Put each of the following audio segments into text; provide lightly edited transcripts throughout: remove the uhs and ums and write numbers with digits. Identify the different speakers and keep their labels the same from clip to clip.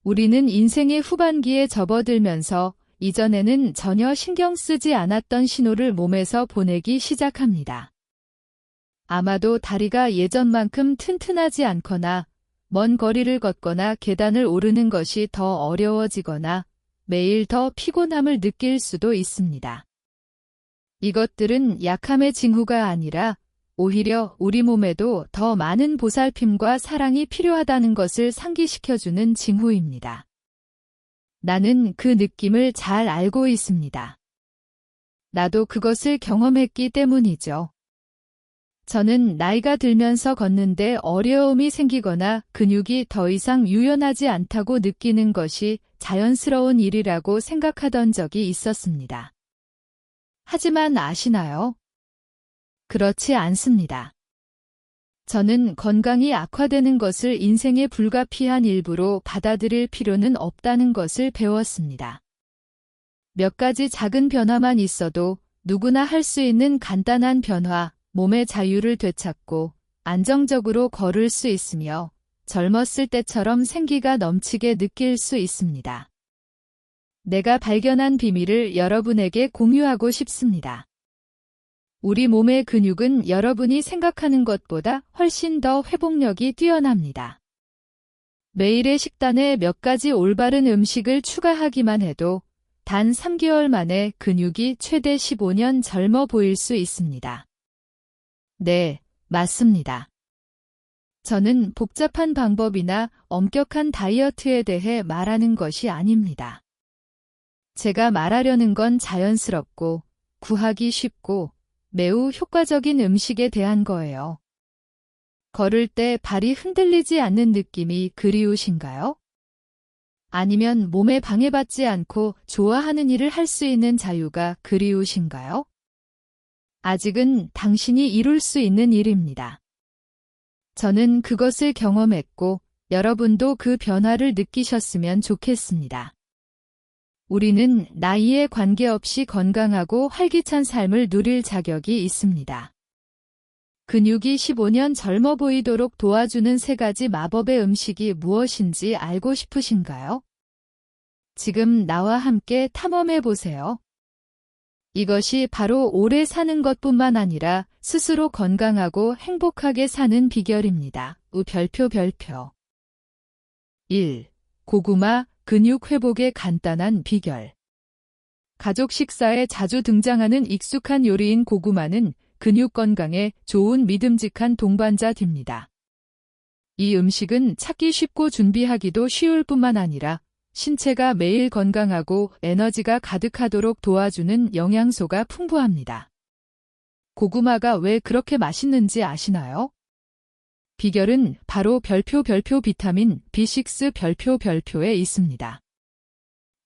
Speaker 1: 우리는 인생의 후반기에 접어들면서 이전에는 전혀 신경 쓰지 않았던 신호를 몸에서 보내기 시작합니다. 아마도 다리가 예전만큼 튼튼하지 않거나 먼 거리를 걷거나 계단을 오르는 것이 더 어려워지거나 매일 더 피곤함을 느낄 수도 있습니다. 이것들은 약함의 징후가 아니라 오히려 우리 몸에도 더 많은 보살핌과 사랑이 필요하다는 것을 상기시켜주는 징후입니다. 나는 그 느낌을 잘 알고 있습니다. 나도 그것을 경험했기 때문이죠. 저는 나이가 들면서 걷는데 어려움이 생기거나 근육이 더 이상 유연하지 않다고 느끼는 것이 자연스러운 일이라고 생각하던 적이 있었습니다. 하지만 아시나요? 그렇지 않습니다. 저는 건강이 악화되는 것을 인생의 불가피한 일부로 받아들일 필요는 없다는 것을 배웠습니다. 몇 가지 작은 변화만 있어도 누구나 할 수 있는 간단한 변화, 몸의 자유를 되찾고 안정적으로 걸을 수 있으며 젊었을 때처럼 생기가 넘치게 느낄 수 있습니다. 내가 발견한 비밀을 여러분에게 공유하고 싶습니다. 우리 몸의 근육은 여러분이 생각하는 것보다 훨씬 더 회복력이 뛰어납니다. 매일의 식단에 몇 가지 올바른 음식을 추가하기만 해도 단 3개월 만에 근육이 최대 15년 젊어 보일 수 있습니다. 네, 맞습니다. 저는 복잡한 방법이나 엄격한 다이어트에 대해 말하는 것이 아닙니다. 제가 말하려는 건 자연스럽고 구하기 쉽고 매우 효과적인 음식에 대한 거예요. 걸을 때 발이 흔들리지 않는 느낌이 그리우신가요? 아니면 몸에 방해받지 않고 좋아하는 일을 할 수 있는 자유가 그리우신가요? 아직은 당신이 이룰 수 있는 일입니다. 저는 그것을 경험했고 여러분도 그 변화를 느끼셨으면 좋겠습니다. 우리는 나이에 관계없이 건강하고 활기찬 삶을 누릴 자격이 있습니다. 근육이 15년 젊어 보이도록 도와주는 3가지 마법의 음식이 무엇인지 알고 싶으신가요? 지금 나와 함께 탐험해 보세요. 이것이 바로 오래 사는 것뿐만 아니라 스스로 건강하고 행복하게 사는 비결입니다. 별표 1. 고구마, 근육 회복의 간단한 비결. 가족 식사에 자주 등장하는 익숙한 요리인 고구마는 근육 건강에 좋은 믿음직한 동반자입니다. 이 음식은 찾기 쉽고 준비하기도 쉬울 뿐만 아니라 신체가 매일 건강하고 에너지가 가득하도록 도와주는 영양소가 풍부합니다. 고구마가 왜 그렇게 맛있는지 아시나요? 비결은 바로 별표 비타민 B6 별표에 있습니다.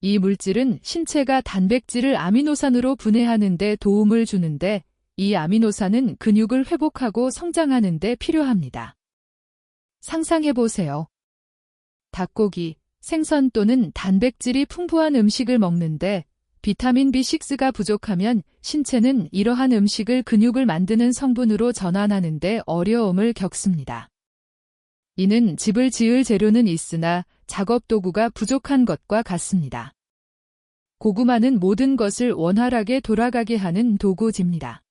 Speaker 1: 이 물질은 신체가 단백질을 아미노산으로 분해하는 데 도움을 주는데 이 아미노산은 근육을 회복하고 성장하는 데 필요합니다. 상상해보세요. 닭고기, 생선 또는 단백질이 풍부한 음식을 먹는데 비타민 B6가 부족하면 신체는 이러한 음식을 근육을 만드는 성분으로 전환하는 데 어려움을 겪습니다. 이는 집을 지을 재료는 있으나 작업 도구가 부족한 것과 같습니다. 고구마는 모든 것을 원활하게 돌아가게 하는 도구입니다.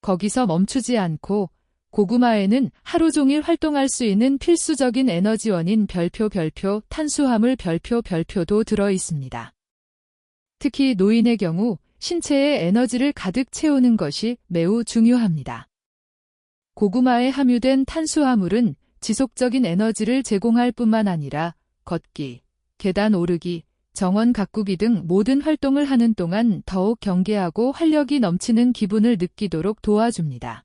Speaker 1: 거기서 멈추지 않고 고구마에는 하루 종일 활동할 수 있는 필수적인 에너지원인 별표 탄수화물 별표도 들어 있습니다. 특히 노인의 경우 신체의 에너지를 가득 채우는 것이 매우 중요합니다. 고구마에 함유된 탄수화물은 지속적인 에너지를 제공할 뿐만 아니라 걷기, 계단 오르기, 정원 가꾸기 등 모든 활동을 하는 동안 더욱 경계하고 활력이 넘치는 기분을 느끼도록 도와줍니다.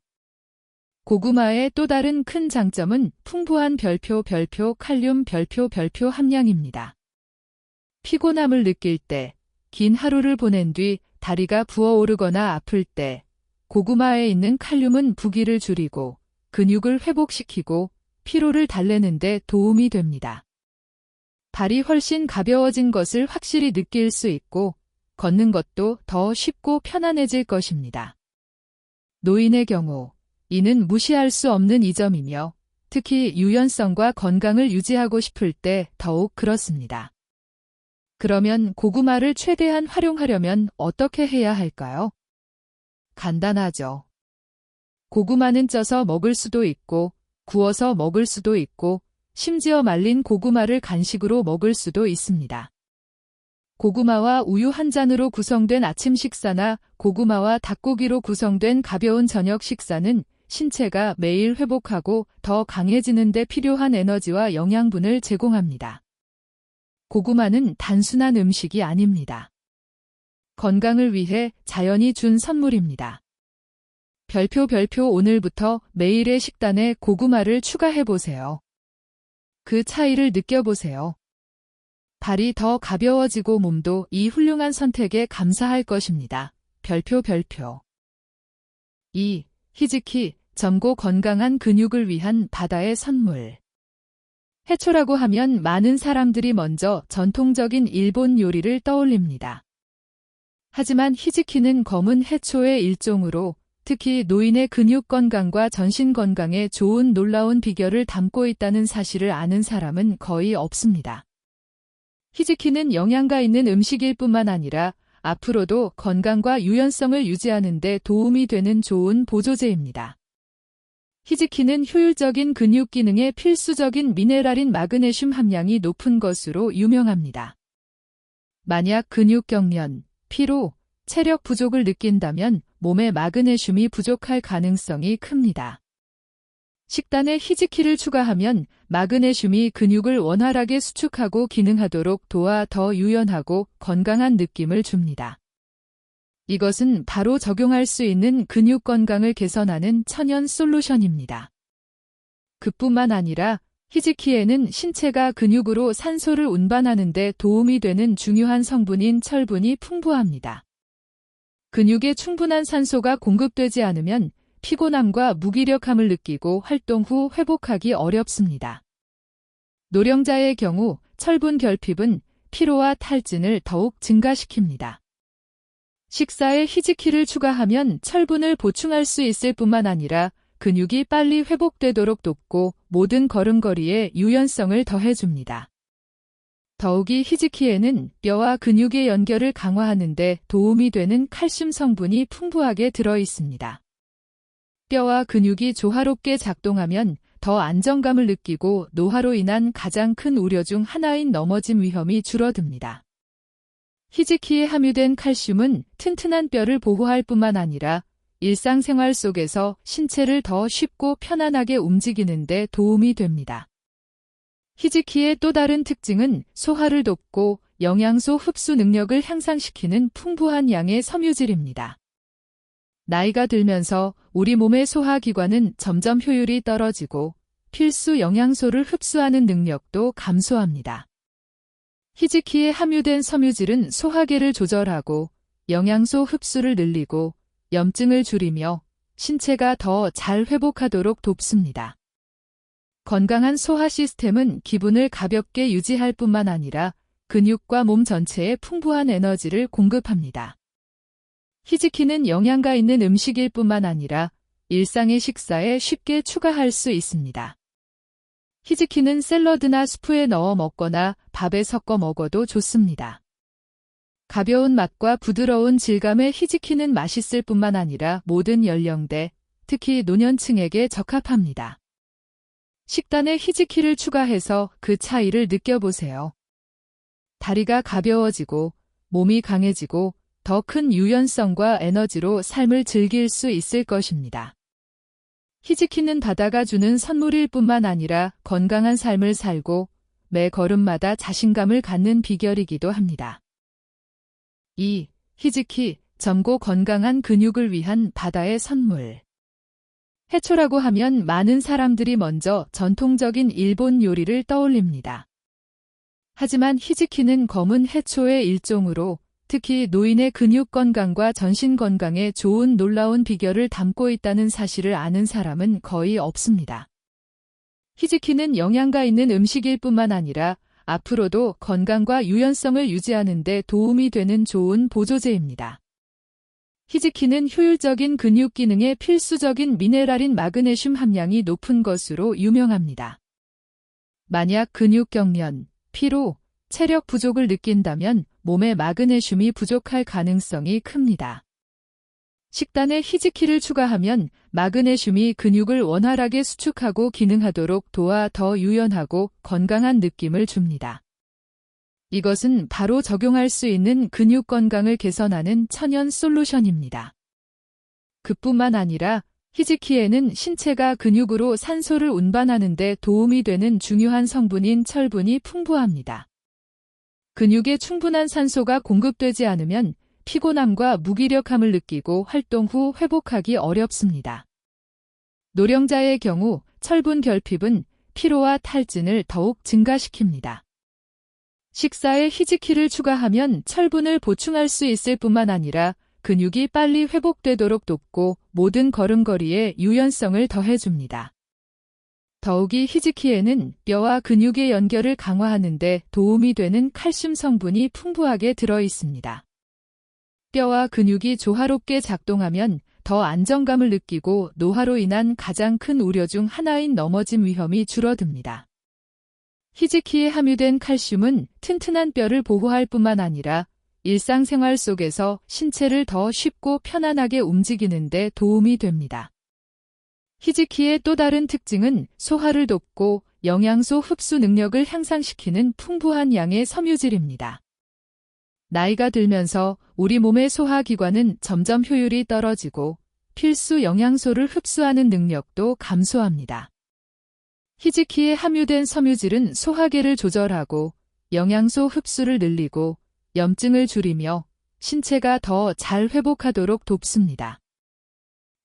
Speaker 1: 고구마의 또 다른 큰 장점은 풍부한 별표 칼륨 별표 함량입니다. 피곤함을 느낄 때, 긴 하루를 보낸 뒤 다리가 부어오르거나 아플 때 고구마에 있는 칼륨은 부기를 줄이고 근육을 회복시키고 피로를 달래는 데 도움이 됩니다. 발이 훨씬 가벼워진 것을 확실히 느낄 수 있고 걷는 것도 더 쉽고 편안해질 것입니다. 노인의 경우 이는 무시할 수 없는 이점이며 특히 유연성과 건강을 유지하고 싶을 때 더욱 그렇습니다. 그러면 고구마를 최대한 활용하려면 어떻게 해야 할까요? 간단하죠. 고구마는 쪄서 먹을 수도 있고, 구워서 먹을 수도 있고, 심지어 말린 고구마를 간식으로 먹을 수도 있습니다. 고구마와 우유 한 잔으로 구성된 아침 식사나 고구마와 닭고기로 구성된 가벼운 저녁 식사는 신체가 매일 회복하고 더 강해지는 데 필요한 에너지와 영양분을 제공합니다. 고구마는 단순한 음식이 아닙니다. 건강을 위해 자연이 준 선물입니다. 별표 오늘부터 매일의 식단에 고구마를 추가해보세요. 그 차이를 느껴보세요. 발이 더 가벼워지고 몸도 이 훌륭한 선택에 감사할 것입니다. 별표 2. 히지키, 젊고 건강한 근육을 위한 바다의 선물. 해초라고 하면 많은 사람들이 먼저 전통적인 일본 요리를 떠올립니다. 하지만 히지키는 검은 해초의 일종으로 특히 노인의 근육 건강과 전신 건강에 좋은 놀라운 비결을 담고 있다는 사실을 아는 사람은 거의 없습니다. 히지키는 영양가 있는 음식일 뿐만 아니라 앞으로도 건강과 유연성을 유지하는 데 도움이 되는 좋은 보조제입니다. 히지키는 효율적인 근육 기능에 필수적인 미네랄인 마그네슘 함량이 높은 것으로 유명합니다. 만약 근육 경련, 피로, 체력 부족을 느낀다면 몸에 마그네슘이 부족할 가능성이 큽니다. 식단에 히지키를 추가하면 마그네슘이 근육을 원활하게 수축하고 기능하도록 도와 더 유연하고 건강한 느낌을 줍니다. 이것은 바로 적용할 수 있는 근육 건강을 개선하는 천연 솔루션입니다. 그뿐만 아니라 히지키에는 신체가 근육으로 산소를 운반하는 데 도움이 되는 중요한 성분인 철분이 풍부합니다. 근육에 충분한 산소가 공급되지 않으면 피곤함과 무기력함을 느끼고 활동 후 회복하기 어렵습니다. 노령자의 경우 철분 결핍은 피로와 탈진을 더욱 증가시킵니다. 식사에 히지키를 추가하면 철분을 보충할 수 있을 뿐만 아니라 근육이 빨리 회복되도록 돕고 모든 걸음걸이에 유연성을 더해줍니다. 더욱이 히지키에는 뼈와 근육의 연결을 강화하는 데 도움이 되는 칼슘 성분이 풍부하게 들어 있습니다. 뼈와 근육이 조화롭게 작동하면 더 안정감을 느끼고 노화로 인한 가장 큰 우려 중 하나인 넘어짐 위험이 줄어듭니다. 히지키에 함유된 칼슘은 튼튼한 뼈를 보호할 뿐만 아니라 일상생활 속에서 신체를 더 쉽고 편안하게 움직이는 데 도움이 됩니다. 히지키의 또 다른 특징은 소화를 돕고 영양소 흡수 능력을 향상시키는 풍부한 양의 섬유질입니다. 나이가 들면서 우리 몸의 소화기관은 점점 효율이 떨어지고 필수 영양소를 흡수하는 능력도 감소합니다. 히지키에 함유된 섬유질은 소화계를 조절하고 영양소 흡수를 늘리고 염증을 줄이며 신체가 더 잘 회복하도록 돕습니다. 건강한 소화 시스템은 기분을 가볍게 유지할 뿐만 아니라 근육과 몸 전체에 풍부한 에너지를 공급합니다. 히지키는 영양가 있는 음식일 뿐만 아니라 일상의 식사에 쉽게 추가할 수 있습니다. 히지키는 샐러드나 수프에 넣어 먹거나 밥에 섞어 먹어도 좋습니다. 가벼운 맛과 부드러운 질감의 히지키는 맛있을 뿐만 아니라 모든 연령대, 특히 노년층에게 적합합니다. 식단에 히지키를 추가해서 그 차이를 느껴보세요. 다리가 가벼워지고 몸이 강해지고 더 큰 유연성과 에너지로 삶을 즐길 수 있을 것입니다. 히지키는 바다가 주는 선물일 뿐만 아니라 건강한 삶을 살고 매 걸음마다 자신감을 갖는 비결이기도 합니다. 2. 히지키, 젊고 건강한 근육을 위한 바다의 선물. 해초라고 하면 많은 사람들이 먼저 전통적인 일본 요리를 떠올립니다. 하지만 히지키는 검은 해초의 일종으로 특히 노인의 근육 건강과 전신 건강에 좋은 놀라운 비결을 담고 있다는 사실을 아는 사람은 거의 없습니다. 히지키는 영양가 있는 음식일 뿐만 아니라 앞으로도 건강과 유연성을 유지하는 데 도움이 되는 좋은 보조제입니다. 히지키는 효율적인 근육 기능에 필수적인 미네랄인 마그네슘 함량이 높은 것으로 유명합니다. 만약 근육 경련, 피로, 체력 부족을 느낀다면 몸에 마그네슘이 부족할 가능성이 큽니다. 식단에 히지키를 추가하면 마그네슘이 근육을 원활하게 수축하고 기능하도록 도와 더 유연하고 건강한 느낌을 줍니다. 이것은 바로 적용할 수 있는 근육 건강을 개선하는 천연 솔루션입니다. 그뿐만 아니라 히지키에는 신체가 근육으로 산소를 운반하는 데 도움이 되는 중요한 성분인 철분이 풍부합니다. 근육에 충분한 산소가 공급되지 않으면 피곤함과 무기력함을 느끼고 활동 후 회복하기 어렵습니다. 노령자의 경우 철분 결핍은 피로와 탈진을 더욱 증가시킵니다. 식사에 히지키를 추가하면 철분을 보충할 수 있을 뿐만 아니라 근육이 빨리 회복되도록 돕고 모든 걸음걸이에 유연성을 더해줍니다. 더욱이 히지키에는 뼈와 근육의 연결을 강화하는 데 도움이 되는 칼슘 성분이 풍부하게 들어 있습니다. 뼈와 근육이 조화롭게 작동하면 더 안정감을 느끼고 노화로 인한 가장 큰 우려 중 하나인 넘어짐 위험이 줄어듭니다. 히지키에 함유된 칼슘은 튼튼한 뼈를 보호할 뿐만 아니라 일상생활 속에서 신체를 더 쉽고 편안하게 움직이는 데 도움이 됩니다. 히지키의 또 다른 특징은 소화를 돕고 영양소 흡수 능력을 향상시키는 풍부한 양의 섬유질입니다. 나이가 들면서 우리 몸의 소화기관은 점점 효율이 떨어지고 필수 영양소를 흡수하는 능력도 감소합니다. 히지키에 함유된 섬유질은 소화계를 조절하고 영양소 흡수를 늘리고 염증을 줄이며 신체가 더 잘 회복하도록 돕습니다.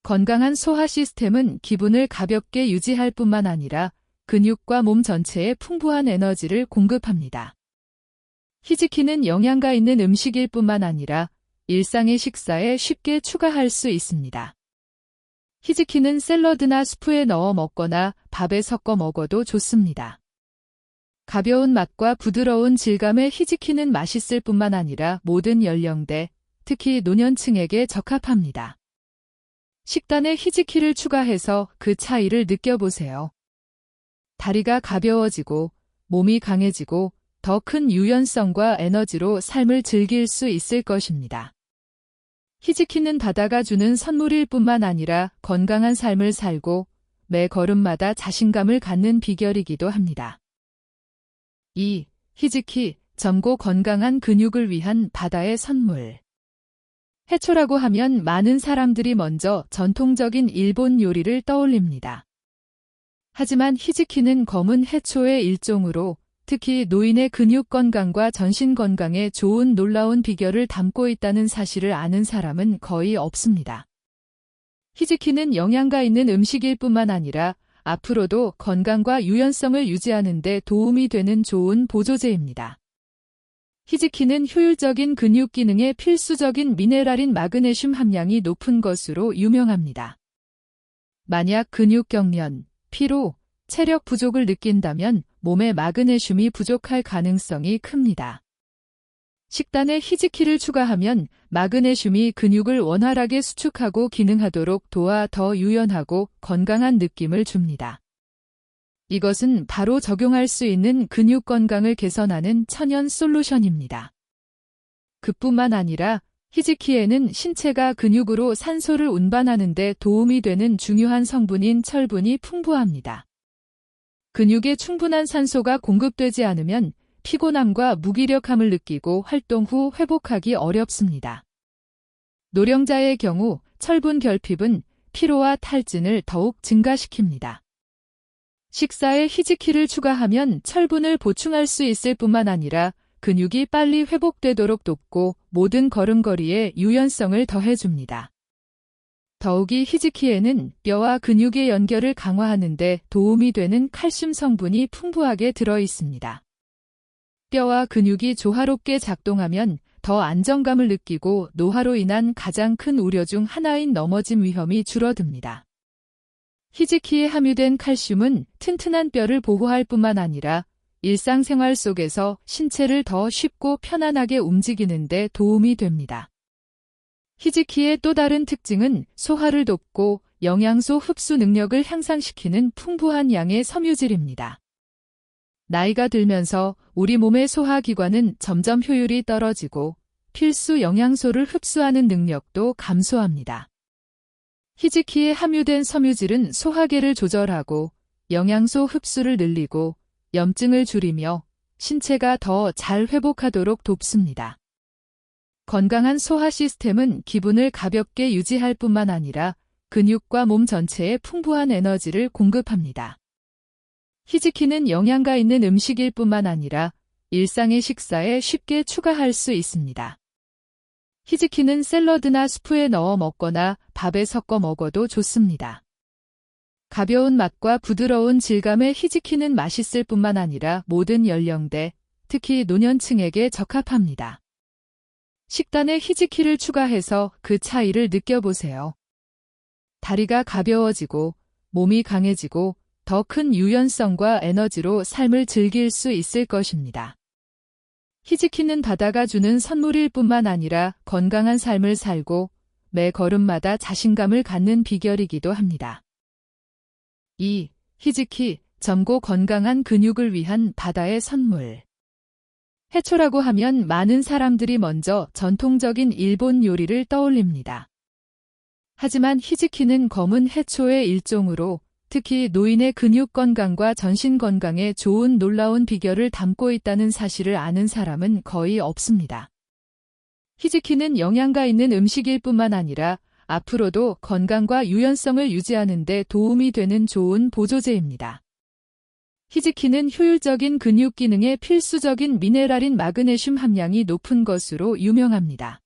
Speaker 1: 건강한 소화 시스템은 기분을 가볍게 유지할 뿐만 아니라 근육과 몸 전체에 풍부한 에너지를 공급합니다. 히지키는 영양가 있는 음식일 뿐만 아니라 일상의 식사에 쉽게 추가할 수 있습니다. 히지키는 샐러드나 수프에 넣어 먹거나 밥에 섞어 먹어도 좋습니다. 가벼운 맛과 부드러운 질감의 히지키는 맛있을 뿐만 아니라 모든 연령대, 특히 노년층에게 적합합니다. 식단에 히지키를 추가해서 그 차이를 느껴보세요. 다리가 가벼워지고 몸이 강해지고 더 큰 유연성과 에너지로 삶을 즐길 수 있을 것입니다. 히지키는 바다가 주는 선물일 뿐만 아니라 건강한 삶을 살고 매 걸음마다 자신감을 갖는 비결이기도 합니다. 2. 히지키, 젊고 건강한 근육을 위한 바다의 선물. 해초라고 하면 많은 사람들이 먼저 전통적인 일본 요리를 떠올립니다. 하지만 히지키는 검은 해초의 일종으로 특히 노인의 근육 건강과 전신 건강에 좋은 놀라운 비결을 담고 있다는 사실을 아는 사람은 거의 없습니다. 히지키는 영양가 있는 음식일 뿐만 아니라 앞으로도 건강과 유연성을 유지하는 데 도움이 되는 좋은 보조제입니다. 히지키는 효율적인 근육 기능에 필수적인 미네랄인 마그네슘 함량이 높은 것으로 유명합니다. 만약 근육 경련, 피로, 체력 부족을 느낀다면 몸에 마그네슘이 부족할 가능성이 큽니다. 식단에 히지키를 추가하면 마그네슘이 근육을 원활하게 수축하고 기능하도록 도와 더 유연하고 건강한 느낌을 줍니다. 이것은 바로 적용할 수 있는 근육 건강을 개선하는 천연 솔루션입니다. 그뿐만 아니라 히지키에는 신체가 근육으로 산소를 운반하는 데 도움이 되는 중요한 성분인 철분이 풍부합니다. 근육에 충분한 산소가 공급되지 않으면 피곤함과 무기력함을 느끼고 활동 후 회복하기 어렵습니다. 노령자의 경우 철분 결핍은 피로와 탈진을 더욱 증가시킵니다. 식사에 히지키를 추가하면 철분을 보충할 수 있을 뿐만 아니라 근육이 빨리 회복되도록 돕고 모든 걸음걸이에 유연성을 더해줍니다. 더욱이 히지키에는 뼈와 근육의 연결을 강화하는 데 도움이 되는 칼슘 성분이 풍부하게 들어 있습니다. 뼈와 근육이 조화롭게 작동하면 더 안정감을 느끼고 노화로 인한 가장 큰 우려 중 하나인 넘어짐 위험이 줄어듭니다. 히지키에 함유된 칼슘은 튼튼한 뼈를 보호할 뿐만 아니라 일상생활 속에서 신체를 더 쉽고 편안하게 움직이는 데 도움이 됩니다. 히지키의 또 다른 특징은 소화를 돕고 영양소 흡수 능력을 향상시키는 풍부한 양의 섬유질입니다. 나이가 들면서 우리 몸의 소화기관은 점점 효율이 떨어지고 필수 영양소를 흡수하는 능력도 감소합니다. 히지키에 함유된 섬유질은 소화계를 조절하고 영양소 흡수를 늘리고 염증을 줄이며 신체가 더 잘 회복하도록 돕습니다. 건강한 소화 시스템은 기분을 가볍게 유지할 뿐만 아니라 근육과 몸 전체에 풍부한 에너지를 공급합니다. 히지키는 영양가 있는 음식일 뿐만 아니라 일상의 식사에 쉽게 추가할 수 있습니다. 히지키는 샐러드나 수프에 넣어 먹거나 밥에 섞어 먹어도 좋습니다. 가벼운 맛과 부드러운 질감의 히지키는 맛있을 뿐만 아니라 모든 연령대, 특히 노년층에게 적합합니다. 식단에 히지키를 추가해서 그 차이를 느껴보세요. 다리가 가벼워지고 몸이 강해지고 더 큰 유연성과 에너지로 삶을 즐길 수 있을 것입니다. 히지키는 바다가 주는 선물일 뿐만 아니라 건강한 삶을 살고 매 걸음마다 자신감을 갖는 비결이기도 합니다. 2. 히지키, 젊고 건강한 근육을 위한 바다의 선물. 해초라고 하면 많은 사람들이 먼저 전통적인 일본 요리를 떠올립니다. 하지만 히지키는 검은 해초의 일종으로 특히 노인의 근육 건강과 전신 건강에 좋은 놀라운 비결을 담고 있다는 사실을 아는 사람은 거의 없습니다. 히지키는 영양가 있는 음식일 뿐만 아니라 앞으로도 건강과 유연성을 유지하는 데 도움이 되는 좋은 보조제입니다. 히지키는 효율적인 근육 기능에 필수적인 미네랄인 마그네슘 함량이 높은 것으로 유명합니다.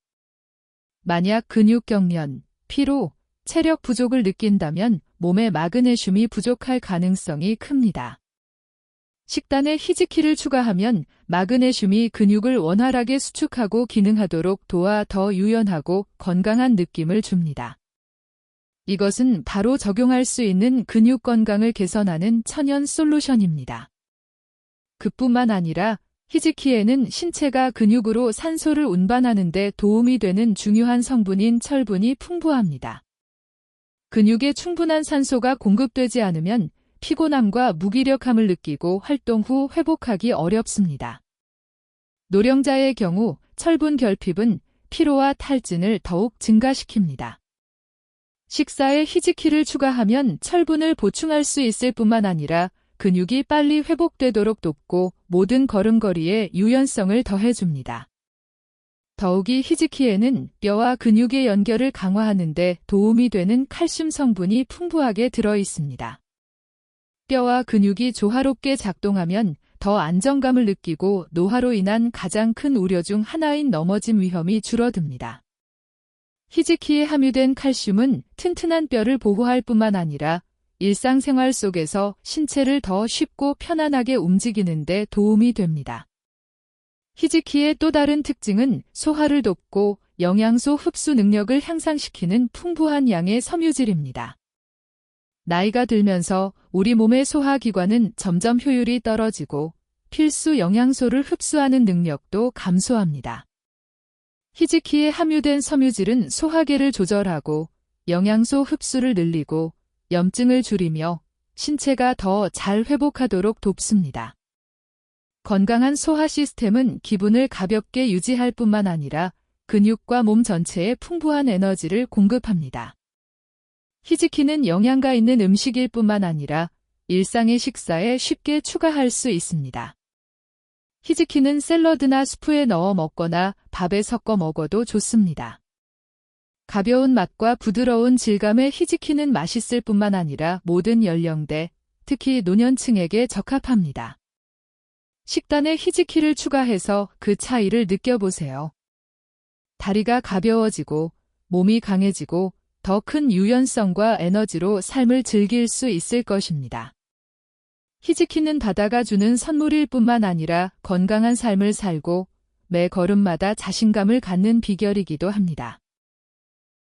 Speaker 1: 만약 근육 경련, 피로, 체력 부족을 느낀다면 몸에 마그네슘이 부족할 가능성이 큽니다. 식단에 히지키를 추가하면 마그네슘이 근육을 원활하게 수축하고 기능하도록 도와 더 유연하고 건강한 느낌을 줍니다. 이것은 바로 적용할 수 있는 근육 건강을 개선하는 천연 솔루션입니다. 그뿐만 아니라 히지키에는 신체가 근육으로 산소를 운반하는 데 도움이 되는 중요한 성분인 철분이 풍부합니다. 근육에 충분한 산소가 공급되지 않으면 피곤함과 무기력함을 느끼고 활동 후 회복하기 어렵습니다. 노령자의 경우 철분 결핍은 피로와 탈진을 더욱 증가시킵니다. 식사에 히지키를 추가하면 철분을 보충할 수 있을 뿐만 아니라 근육이 빨리 회복되도록 돕고 모든 걸음걸이에 유연성을 더해줍니다. 더욱이 히지키에는 뼈와 근육의 연결을 강화하는 데 도움이 되는 칼슘 성분이 풍부하게 들어 있습니다. 뼈와 근육이 조화롭게 작동하면 더 안정감을 느끼고 노화로 인한 가장 큰 우려 중 하나인 넘어짐 위험이 줄어듭니다. 히지키에 함유된 칼슘은 튼튼한 뼈를 보호할 뿐만 아니라 일상생활 속에서 신체를 더 쉽고 편안하게 움직이는 데 도움이 됩니다. 히지키의 또 다른 특징은 소화를 돕고 영양소 흡수 능력을 향상시키는 풍부한 양의 섬유질입니다. 나이가 들면서 우리 몸의 소화기관은 점점 효율이 떨어지고 필수 영양소를 흡수하는 능력도 감소합니다. 히지키에 함유된 섬유질은 소화계를 조절하고 영양소 흡수를 늘리고 염증을 줄이며 신체가 더 잘 회복하도록 돕습니다. 건강한 소화 시스템은 기분을 가볍게 유지할 뿐만 아니라 근육과 몸 전체에 풍부한 에너지를 공급합니다. 히지키는 영양가 있는 음식일 뿐만 아니라 일상의 식사에 쉽게 추가할 수 있습니다. 히지키는 샐러드나 수프에 넣어 먹거나 밥에 섞어 먹어도 좋습니다. 가벼운 맛과 부드러운 질감의 히지키는 맛있을 뿐만 아니라 모든 연령대, 특히 노년층에게 적합합니다. 식단에 히지키를 추가해서 그 차이를 느껴보세요. 다리가 가벼워지고 몸이 강해지고 더 큰 유연성과 에너지로 삶을 즐길 수 있을 것입니다. 히지키는 바다가 주는 선물일 뿐만 아니라 건강한 삶을 살고 매 걸음마다 자신감을 갖는 비결이기도 합니다.